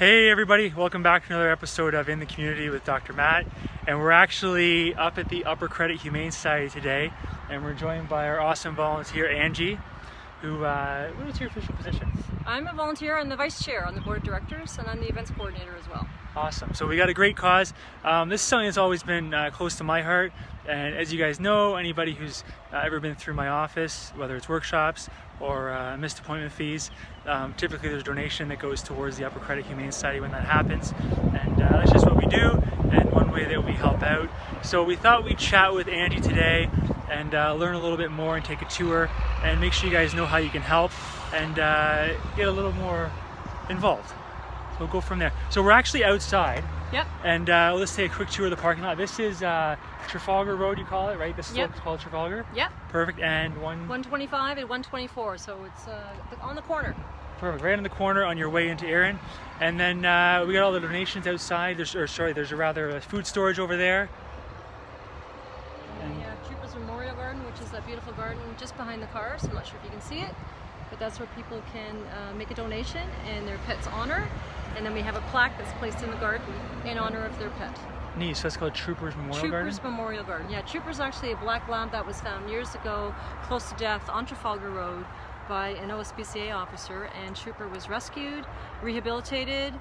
Hey everybody, welcome back to another episode of In the Community with Dr. Matt. And we're actually up at the Upper Credit Humane Society today, and we're joined by our awesome volunteer Angie, who, what is your official position? I'm a volunteer. I'm the vice chair on the board of directors, and I'm the events coordinator as well. Awesome. So we got a great cause. This is something that's always been close to my heart, and as you guys know, anybody who's ever been through my office, whether it's workshops or missed appointment fees, typically there's a donation that goes towards the Upper Credit Humane Society when that happens, and that's just what we do, and one way that we help out. So we thought we'd chat with Angie today and learn a little bit more and take a tour and make sure you guys know how you can help and get a little more involved. We'll go from there. So we're actually outside. Yep. And let's take a quick tour of the parking lot. This is Trafalgar Road, you call it, right? This is Yep. what's called Trafalgar? Yep. Perfect. And 125 and 124, so it's on the corner. Perfect. Right in the corner on your way into Erin. And then we got all the donations outside. There's a food storage over there. And we have Troopers Memorial Garden, which is that beautiful garden just behind the cars. I'm not sure if you can see it, but that's where people can make a donation in their pet's honor. And then we have a plaque that's placed in the garden in honor of their pet. Neat. So that's called Troopers Memorial Garden? Troopers Memorial Garden. Yeah, Troopers actually a black lab that was found years ago close to death on Trafalgar Road by an OSPCA officer, and Trooper was rescued, rehabilitated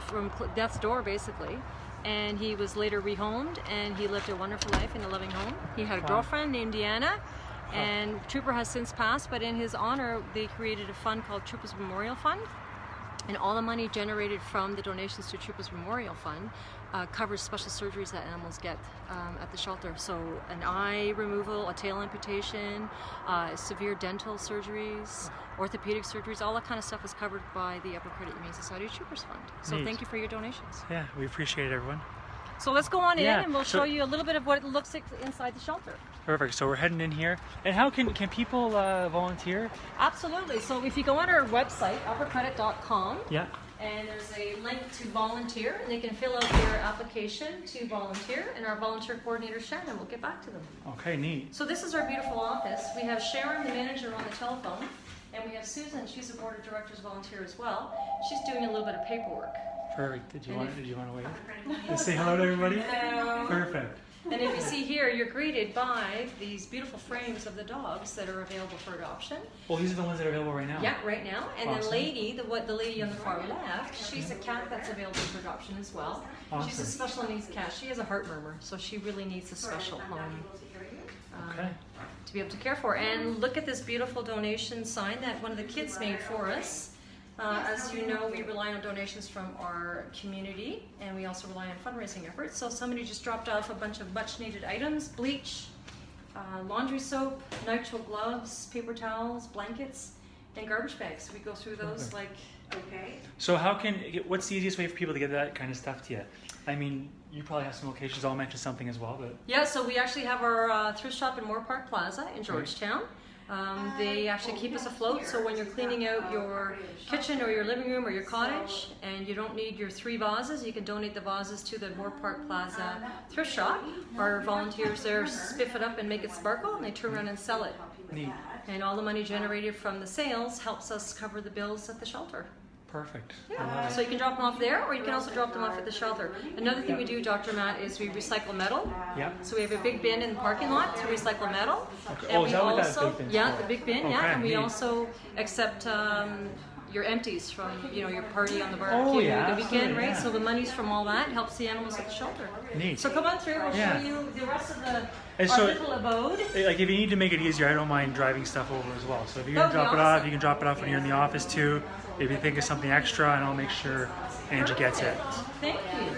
from death's door basically, and he was later rehomed, and he lived a wonderful life in a loving home. He had a girlfriend named Deanna, and Trooper has since passed, but in his honor they created a fund called Troopers Memorial Fund, and all the money generated from the donations to Troopers Memorial Fund covers special surgeries that animals get at the shelter. So an eye removal, a tail amputation, severe dental surgeries, orthopedic surgeries, all that kind of stuff is covered by the Upper Credit Humane Society Troopers Fund. So Neat. Thank you for your donations. Yeah, we appreciate it, everyone. So let's go on in and we'll so- show you a little bit of what it looks like inside the shelter. Perfect. So we're heading in here. And how can people volunteer? Absolutely. So if you go on our website, uppercredit.com, Yeah. and there's a link to volunteer, and they can fill out their application to volunteer, and our volunteer coordinator Shannon will get back to them. Okay, neat. So this is our beautiful office. We have Sharon, the manager, on the telephone, and we have Susan. She's a board of directors volunteer as well. She's doing a little bit of paperwork. Perfect. Did you want to wait? Let's say hello to everybody. Hello. Perfect. And if you see here, you're greeted by these beautiful frames of the dogs that are available for adoption. Well, these are the ones that are available right now. Yeah, right now. And Awesome. the lady on the far left, she's a cat that's available for adoption as well. Awesome. She's a special needs cat. She has a heart murmur, so she really needs a special home Okay. to be able to care for. And look at this beautiful donation sign that one of the kids made for us. As you know, we rely on donations from our community, and we also rely on fundraising efforts. So somebody just dropped off a bunch of much needed items: bleach, laundry soap, nitrile gloves, paper towels, blankets, and garbage bags. We go through those okay. So what's the easiest way for people to get that kind of stuff to you? I mean, you probably have some locations. I'll mention something as well, but. Yeah, so we actually have our Thrift Shop in Moore Park Plaza in Georgetown. They actually keep us afloat, so when you're cleaning out your kitchen or your living room or your cottage and you don't need your 3 vases, you can donate the vases to the Moore Park Plaza Thrift Shop. Our volunteers there spiff it up and make it sparkle, and they turn around and sell it. Neat. And all the money generated from the sales helps us cover the bills at the shelter. Perfect. Yeah. So you can drop them off there, or you can also drop them off at the shelter. Another thing we do, Dr. Matt, is we recycle metal. Yeah. So we have a big bin in the parking lot to recycle metal. Okay. And Oh, we is that what that also, big bin's yeah, for? the big bin, Okay, yeah. And we neat. also accept your empties from, your party on the barbecue, Oh, yeah, the weekend, absolutely, right? yeah. So the money's from all that helps the animals at the shelter. Neat. So come on through, we'll Yeah. show you the rest of our so- little abode. Like, if you need to make it easier, I don't mind driving stuff over as well. So if you're That gonna would be drop it off, awesome. you can drop it off when you're in the office too. If you think of something extra, and I'll make sure Angie gets it. Thank you.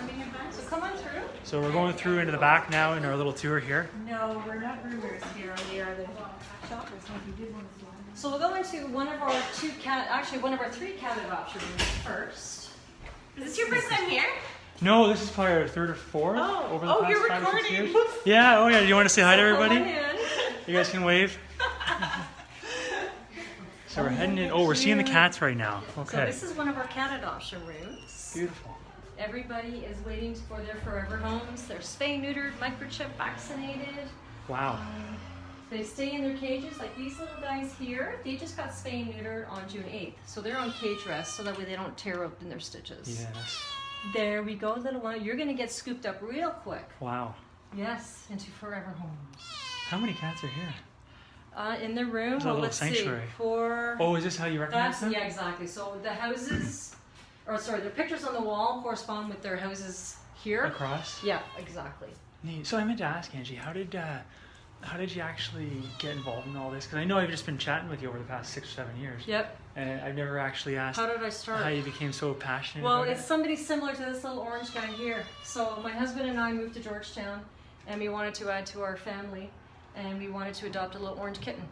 So come on through. So we're going through into the back now in our little tour here. No, we're not roomers here. We are the shoppers. If you did want to see them. So we'll go into one of our 3 cat adoption rooms first. Is this your first time here? No, this is probably our 3rd or 4th Oh. over the Oh, past you're 5 or 6 recording. years. Yeah, oh yeah, do you want to say hi to everybody? Come on in. You guys can wave. So we're heading in, we're seeing the cats right now. So Okay. this is one of our cat adoption rooms. Beautiful. Everybody is waiting for their forever homes. They're spay neutered, microchip vaccinated. Wow. They stay in their cages, like these little guys here. They just got spayed and neutered on June 8th. So they're on cage rest, so that way they don't tear open their stitches. Yes. There we go, little one. You're gonna get scooped up real quick. Wow. Yes, into forever homes. How many cats are here? In the room, It's a well, little let's sanctuary. see. For Oh, is this how you recognize them? yeah, exactly. So the houses, or sorry, the pictures on the wall correspond with their houses here. Across? Yeah, exactly. Neat. So I meant to ask, Angie, how did you actually get involved in all this? Because I know I've just been chatting with you over the past 6 or 7 years. Yep. And I've never actually asked How did I start? how you became so passionate Well, about it's somebody similar to this little orange guy here. So my husband and I moved to Georgetown, and we wanted to add to our family, and we wanted to adopt a little orange kitten.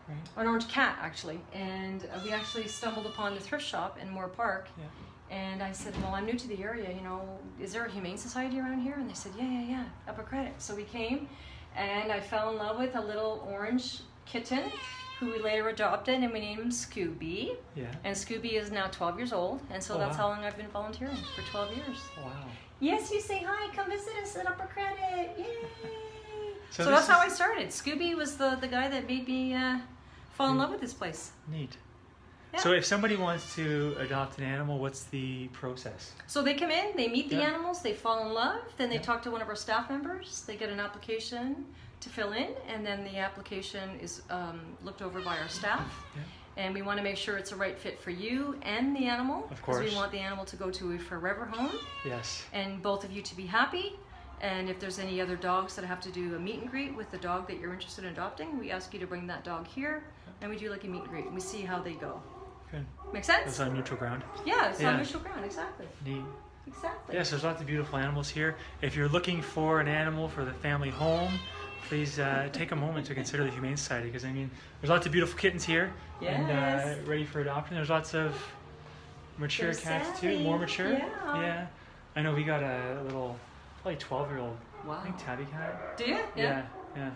Right. An orange cat, actually. And we actually stumbled upon the Thrift Shop in Moore Park. Yeah. And I said, well, I'm new to the area, you know, is there a Humane Society around here? And they said, yeah, Upper Credit. So we came, and I fell in love with a little orange kitten who we later adopted, and we named him Scooby. Yeah. And Scooby is now 12 years old, and so Oh, that's wow. how long I've been volunteering, for 12 years. Wow. Yes, you say hi, come visit us at Upper Credit, yay! So So this that's how I is- started. Scooby was the guy that made me fall in love with this place. Neat. Yeah. So if somebody wants to adopt an animal, what's the process? So they come in, they meet the Yeah. animals, they fall in love, then they Yeah. talk to one of our staff members, they get an application to fill in, and then the application is looked over by our staff. Yeah. And we want to make sure it's a right fit for you and the animal. Of Because we course. want the animal to go to a forever home, Yes. and both of you to be happy. And if there's any other dogs that have to do a meet and greet with the dog that you're interested in adopting, we ask you to bring that dog here, and we do like a meet and greet, and we see how they go. Good. Make That's sense? on neutral ground. Yeah, it's Yeah. on neutral ground, exactly. Neat. Exactly. Yes, there's lots of beautiful animals here. If you're looking for an animal for the family home, please take a moment to consider the Humane Society, because I mean, there's lots of beautiful kittens here and Yes. ready for adoption. There's lots of mature They're cats too, savvy. more mature. Yeah. Yeah. I know we got a little, probably 12-year-old, Wow. I think tabby cat. Do you? Yeah.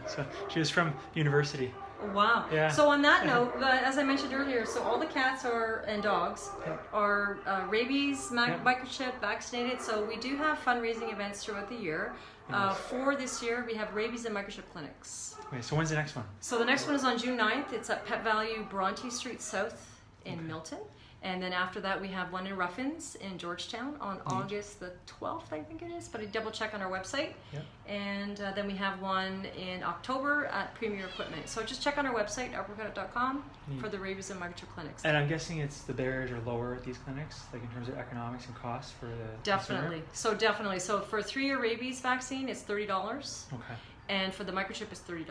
So she was from university. Wow. Yeah. So on that note, as I mentioned earlier, so all the cats and dogs are rabies, Yep. microchip, vaccinated. So we do have fundraising events throughout the year. Nice. For this year, we have rabies and microchip clinics. Okay, so when's the next one? So the next one is on June 9th. It's at Pet Value Bronte Street South in Milton. And then after that, we have one in Ruffins in Georgetown on August the 12th, I think it is. But I double check on our website. Yep. And then we have one in October at Premier Equipment. So just check on our website, uppercredit.com, Neat. for the rabies and microchip clinics. And I'm guessing it's the barriers are lower at these clinics, like in terms of economics and costs for the Definitely. So definitely. So for a 3-year rabies vaccine, it's $30. consumer? Okay. And for the microchip, it's $30.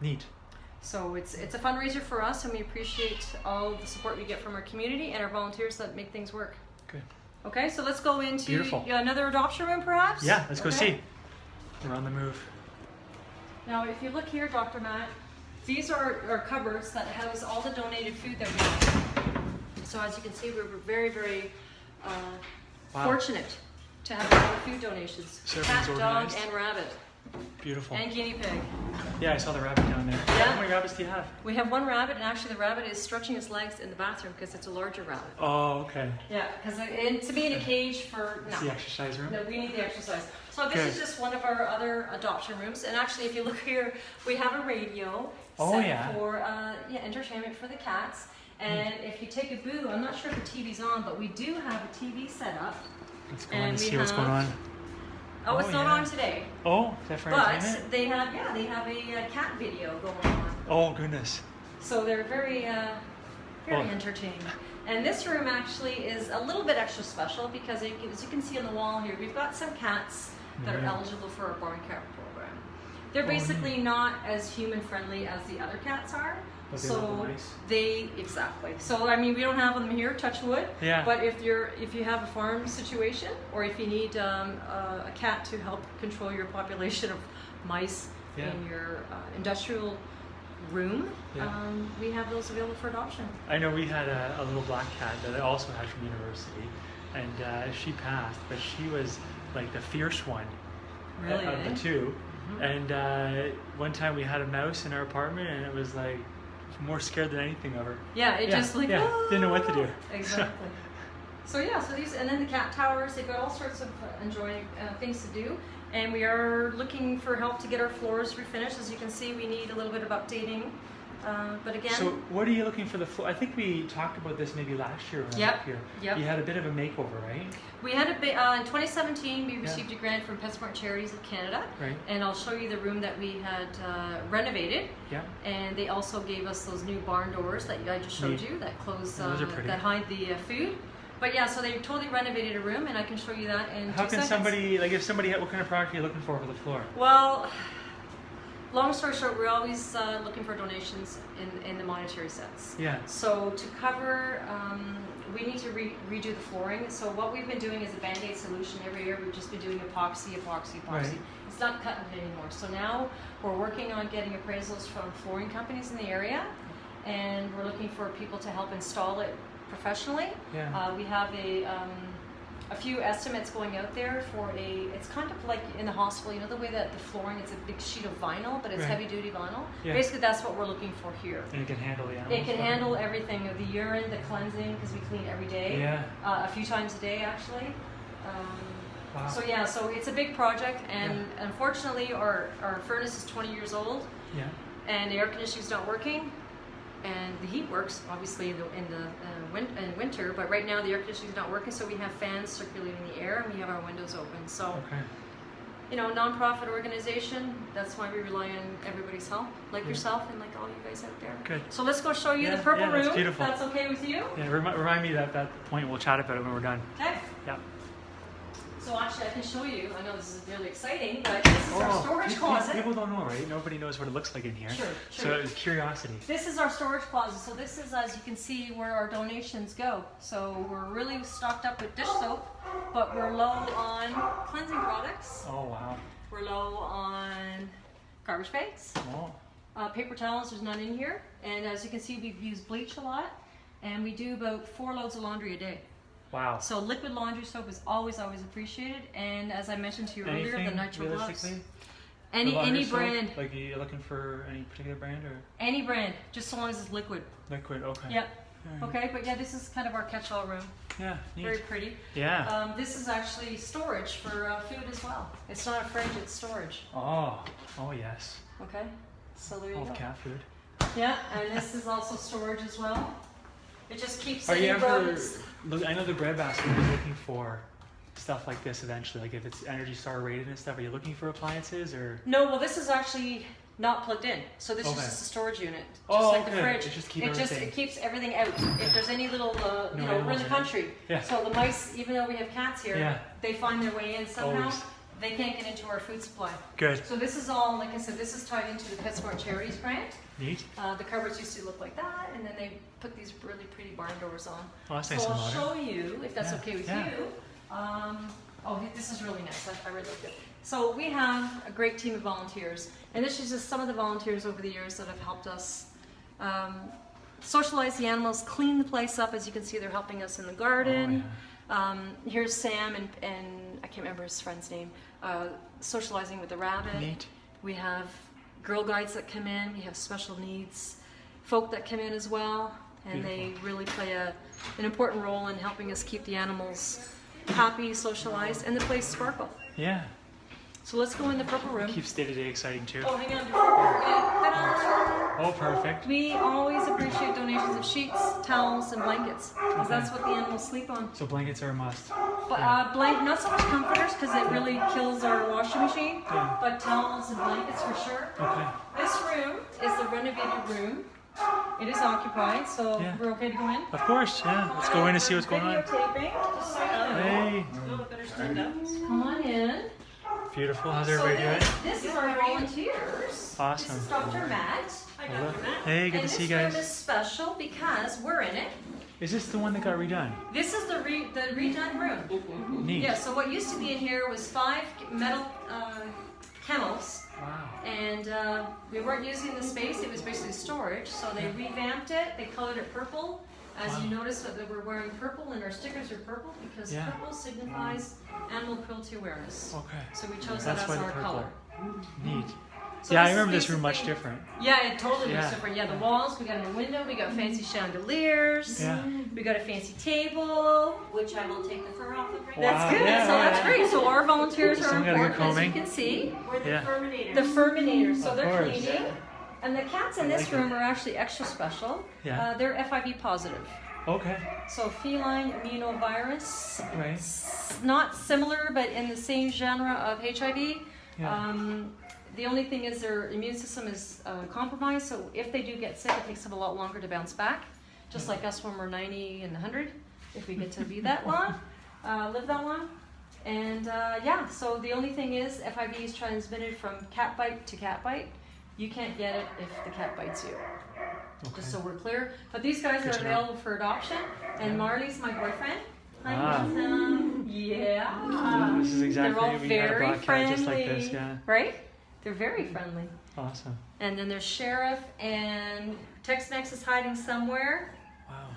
Neat. So it's a fundraiser for us, and we appreciate all the support we get from our community and our volunteers that make things work. Good. Okay, so let's go into Beautiful. another adoption room, perhaps? Yeah, let's go Okay. see. We're on the move. Now, if you look here, Dr. Matt, these are our cupboards that house all the donated food that we have. So as you can see, we're very, very Wow. fortunate to have a lot of food donations. So Cat, everything's dog, organized? and rabbit, Beautiful. and guinea pig. Yeah, I saw the rabbit down there. Yeah. How many rabbits do you have? We have one rabbit, and actually the rabbit is stretching his legs in the bathroom because it's a larger rabbit. Oh, okay. Yeah, because to be in a cage for, It's the exercise room. No, we need the exercise. So this Good. is just one of our other adoption rooms, and actually, if you look here, we have a radio Oh, set yeah. for entertainment for the cats. And if you take a boo, I'm not sure if the TV's on, but we do have a TV set up. Let's go in And and we see what's going on. have- Oh, it's Oh, not yeah. on today, Oh, is that for but entertainment? they have a cat video going on. Oh, goodness. So they're very Oh. entertaining. And this room actually is a little bit extra special because as you can see on the wall here, we've got some cats that are Yeah. eligible for our barn cat program. They're Oh, basically not as human friendly as the other cats are. But they So look nice. exactly. So I mean, we don't have them here, touch wood. Yeah. But if you have a farm situation, or if you need a cat to help control your population of mice Yeah. in your industrial room, Yeah. we have those available for adoption. I know we had a little black cat that I also had from university, and she passed, but she was like the fierce one Really, of eh? the two. And one time we had a mouse in our apartment, and it was like more scared than anything of her. Yeah, it just like didn't know what to do. Exactly. So yeah, so these, and then the cat towers, they've got all sorts of enjoying things to do. And we are looking for help to get our floors refinished. As you can see, we need a little bit of updating. But again... So what are you looking for the floor? I think we talked about this maybe last year when we were up here. Yep. You had a bit of a makeover, right? We had in 2017, we received a grant from PetSmart Charities of Canada. Right. And I'll show you the room that we had renovated. Yeah. And they also gave us those new barn doors that I just showed you that close, those are pretty. that hide the food. But yeah, so they totally renovated a room, and I can show you that in 2 seconds. How can somebody, like if somebody, what kind of product are you looking for the floor? Well, long story short, we're always looking for donations in the monetary sense. Yeah. So to cover, we need to redo the flooring. So what we've been doing is a Band-Aid solution every year. We've just been doing epoxy. Right. It's not cutting it anymore. So now we're working on getting appraisals from flooring companies in the area, and we're looking for people to help install it professionally. Yeah. We have a few estimates going out there for it's kind of like in the hospital, you know the way that the flooring, it's a big sheet of vinyl, but it's heavy duty vinyl. Yeah. Basically that's what we're looking for here. And it can handle the animals. It can handle everything, the urine, the cleansing, because we clean every day. Yeah. A few times a day actually. Wow. So yeah, so it's a big project, and unfortunately our furnace is 20 years old. Yeah. And the air conditioning's not working. And the heat works, obviously, in winter, but right now the air conditioning is not working, so we have fans circulating the air, and we have our windows open. So, you know, non-profit organization, that's why we rely on everybody's help, like yourself and like all you guys out there. Good. So let's go show you the purple room. That's beautiful. That's okay with you? Yeah, remind me that point, we'll chat about it when we're done. Okay. Yeah. So actually I can show you, I know this is really exciting, but this is our storage closet. People don't know, right? Nobody knows what it looks like in here. Sure. So it's curiosity. This is our storage closet. So this is, as you can see, where our donations go. So we're really stocked up with dish soap, but we're low on cleansing products. Oh, wow. We're low on garbage bags. Oh. Paper towels, there's none in here. And as you can see, we've used bleach a lot, and we do about 4 loads of laundry a day. Wow. So liquid laundry soap is always appreciated, and as I mentioned to you earlier, the nitro gloves. Any brand. Like, are you looking for any particular brand or? Any brand, just so long as it's liquid. Liquid, okay. Yep. Okay, but yeah, this is kind of our catch-all room. Yeah, neat. Very pretty. Yeah. This is actually storage for food as well. It's not a fridge, it's storage. Oh yes. Okay, so there you All go. cat food. Yeah, and this is also storage as well. It just keeps Are you ever, rodents. I know the breadbasket is looking for stuff like this eventually, like if it's Energy Star rated and stuff. Are you looking for appliances or? No, well this is actually not plugged in. So this is just a storage unit. Just like the fridge. It just keeps everything. It keeps everything out. If there's any little, you know, we're in the country. Yeah. So the mice, even though we have cats here, they find their way in somehow. Always. They can't get into our food supply. Good. So this is all, like I said, this is tied into the PetSmart Charities grant. Neat. The cupboards used to look like that, and then they put these really pretty barn doors on. Oh, that's so nice and I'll modern. show you, if that's okay with you. Oh, this is really nice. I really like it. So we have a great team of volunteers, and this is just some of the volunteers over the years that have helped us socialize the animals, clean the place up. As you can see, they're helping us in the garden. Oh, yeah. Here's Sam and I can't remember his friend's name, socializing with the rabbit. Neat. We have Girl Guides that come in. We have special needs folk that come in as well, and they really play an important role in helping us keep the animals happy, socialized, and the place sparkle. Yeah. So let's go in the purple room. Keeps day-to-day exciting too. Oh, hang on before we forget. Ta-da! Oh, perfect. We always appreciate donations of sheets, towels, and blankets, because that's what the animals sleep on. So blankets are a must. But not so much comforters, because it really kills our washing machine, but towels and blankets for sure. Okay. This room is the renovated room. It is occupied, so we're okay to go in? Of course, yeah. Let's go in and see what's going on. Videotaping, just so you know. Hey. A little bit better stand up. Come on in. Beautiful. How's everybody doing? This is our volunteers. Awesome. This is Dr. Matt. Hi, Dr. Matt. Hey, good to see you guys. And this room is special because we're in it. Is this the one that got redone? This is the redone room. Neat. Yeah, so what used to be in here was 5 metal kennels. Wow. And we weren't using the space, it was basically storage, so they revamped it, they colored it purple. As you notice that we're wearing purple and our stickers are purple because purple signifies animal cruelty awareness. Okay. So we chose that as our color. Neat. So Yeah, I this is remember this room much basically- different. Yeah, it totally Yeah. looks different. Yeah, the walls, we got a window, we got fancy chandeliers. Yeah. We got a fancy table. Which I will take the fur off of right Wow. That's good. Yeah, so yeah, that's yeah. great. So our volunteers are Someone got a good important, as you combing. can see. We're the Yeah. Furminator. The furminators, so Of they're course. cleaning. And the cats in I this like it. room are actually extra special. Yeah. They're FIV positive. Okay. So feline immunovirus, Right. not similar, but in the same genre of HIV. Yeah. The only thing is their immune system is compromised, so if they do get sick, it takes them a lot longer to bounce back. Just like us when we're 90 and 100, if we get to be that long, live that long. And yeah, so the only thing is FIV is transmitted from cat bite to cat bite. You can't get it if the cat bites you. Okay. Just so we're clear. But these guys Good are to know. available for adoption, and Marley's my boyfriend. Hi, Ah. Martha. Yeah. This is exactly They're all what we had a very black cat friendly. just like this. Yeah. Right? They're very friendly. Awesome. And then there's Sheriff, and Tex-Mex is hiding somewhere. Wow.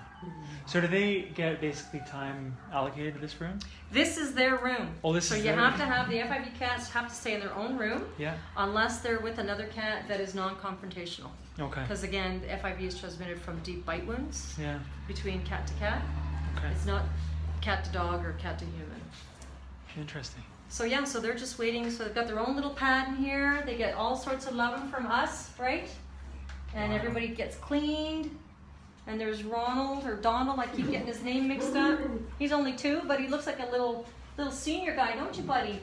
So do they get basically time allocated to this room? This is their room. Oh, this so is you their have to room. have the FIV cats have to stay in their own room Yeah. unless they're with another cat that is non-confrontational. Okay. Because again, the FIV is transmitted from deep bite wounds Yeah. between cat to cat. Okay. It's not cat to dog or cat to human. Interesting. So yeah, so they're just waiting. So they've got their own little pad in here. They get all sorts of loving from us, right? And Wow. everybody gets cleaned. And there's Ronald or Donald. I keep getting his name mixed up. He's only 2, but he looks like a little senior guy, don't you, buddy?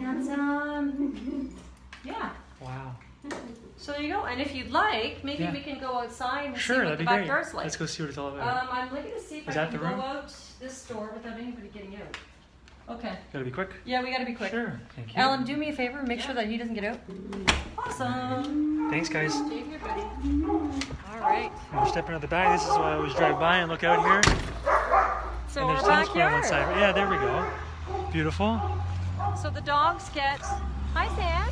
Handsome. Yeah. Wow. So there you go. And if you'd like, maybe Yeah. we can go outside and Sure, see what that'd the be great. backyard's like. Let's go see what it's all about. I'm looking to see if Is I that can the room? go out this door without anybody getting out. Okay. Gotta be quick. Yeah, we gotta be quick. Sure. Thank you. Alan, do me a favor, make sure that he doesn't get out. Awesome. Thanks, guys. Stay here, buddy. All right. We're stepping out the back. This is why I always drive by and look out here. So And our there's tennis court on one backyard. side. Yeah, there we go. Beautiful. So the dogs get. Hi, Sam.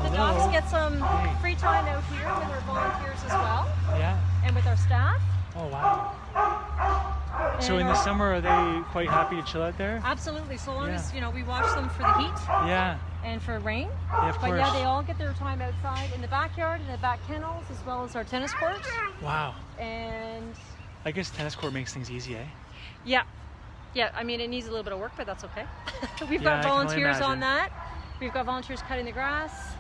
The Hello. dogs get some Hey. free time out here with our volunteers as well, Yeah. and with our staff. Oh, wow. So And in the our- summer, are they quite happy to chill out there? Absolutely. So long Yeah. as we watch them for the heat Yeah. and for rain. Yeah, of But course. yeah, they all get their time outside in the backyard, in the back kennels, as well as our tennis courts. Wow. And I guess tennis court makes things easy, eh? yeah, I mean, it needs a little bit of work, but that's okay. We've Yeah, I got can only volunteers on imagine. that. We've got volunteers cutting the grass.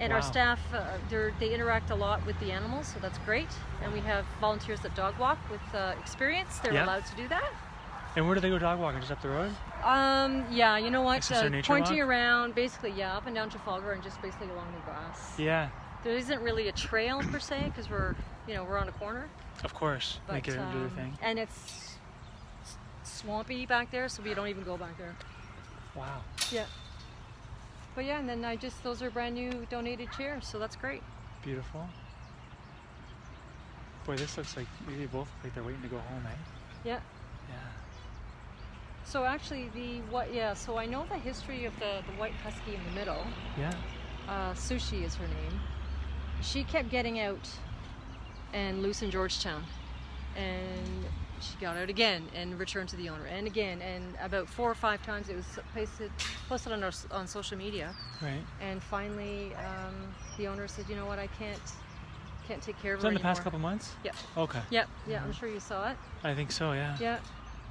And our Wow. staff, they interact a lot with the animals, so that's great. And we have volunteers that dog walk with experience. They're Yeah. allowed to do that. And where do they go dog walking? Just up the road? Yeah, you know what? Is this a nature Pointing walk? around, basically, yeah, up and down Trafalgar and just basically along the grass. Yeah, There isn't really a trail per se because we're on a corner. of course. But, Make it do their thing. And it's swampy back there, so we don't even go back there. Wow. Yeah. But yeah, and then those are brand new donated chairs, so that's great. Beautiful. Boy, this looks like maybe both look like they're waiting to go home, eh? Yeah. Yeah. So actually, so I know the history of the white husky in the middle. Yeah. Sushi is her name. She kept getting out and loose in Georgetown, and she got out again and returned to the owner, and again, and about 4 or 5 times it was posted on social media. Right. And finally, the owner said, "You know what? I can't take care of Was her that in the past anymore." couple months? Yeah. Okay. Yeah, I'm sure you saw it. I think so, yeah. Yeah.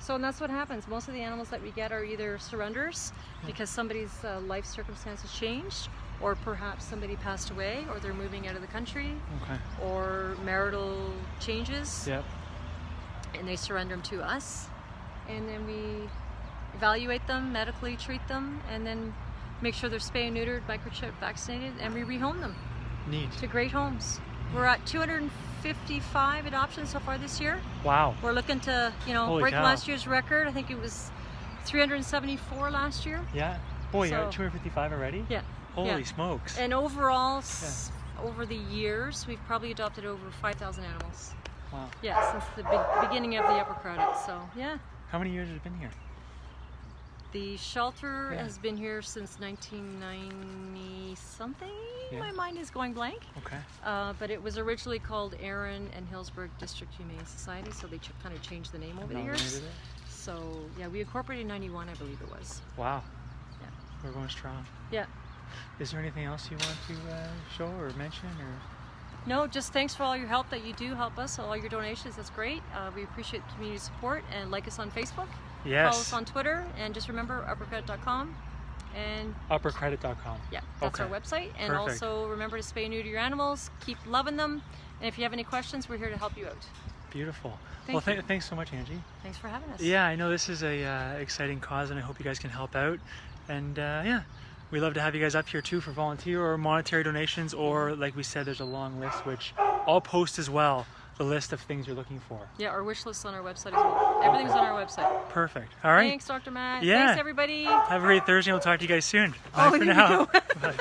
So and that's what happens. Most of the animals that we get are either surrenders because somebody's life circumstances changed, or perhaps somebody passed away, or they're moving out of the country, Okay. or marital changes, Yep. and they surrender them to us. And then we evaluate them, medically treat them, and then make sure they're spay and neutered, microchipped, vaccinated, and we rehome them Neat. to great homes. We're at 255 adoptions so far this year. Wow. We're looking to, Holy break cow. last year's record. I think it was 374 last year. Yeah. Boy, you're So- at 255 already? Yeah. Holy yeah. smokes. And overall, over the years, we've probably adopted over 5,000 animals. Wow. Yeah, since the beginning of the Upper Credit. So, yeah. How many years has it been here? The shelter Yeah. has been here since 1990 something. Yeah. My mind is going blank. Okay. But it was originally called Erin and Hillsburg District Humane Society, so they kind of changed the name over the years. Nominated So, yeah, we incorporated in 91, I believe it was. it? Wow. Yeah. We're going strong. Yeah. Is there anything else you want to show or mention? Or No, just thanks for all your help that you do help us, all your donations. That's great. We appreciate the community support, and like us on Facebook. yes, Follow us on Twitter, and just remember uppercredit.com. And uppercredit.com. yeah, that's Okay. our website. And Perfect. also remember to spay and neuter your animals. Keep loving them. And if you have any questions, we're here to help you out. Beautiful. Thank Well, you. thanks so much, Angie. Thanks for having us. Yeah, I know this is a exciting cause, and I hope you guys can help out. And yeah, we love to have you guys up here too for volunteer or monetary donations, or like we said, there's a long list which I'll post as well. The list of things you're looking for. Yeah, our wish list on our website as well. Everything's on our website. Perfect. All right. Thanks, Dr. Matt. Yeah. Thanks, everybody. Have a great Thursday. We'll talk to you guys soon. Bye Oh, for there you now. go. Bye.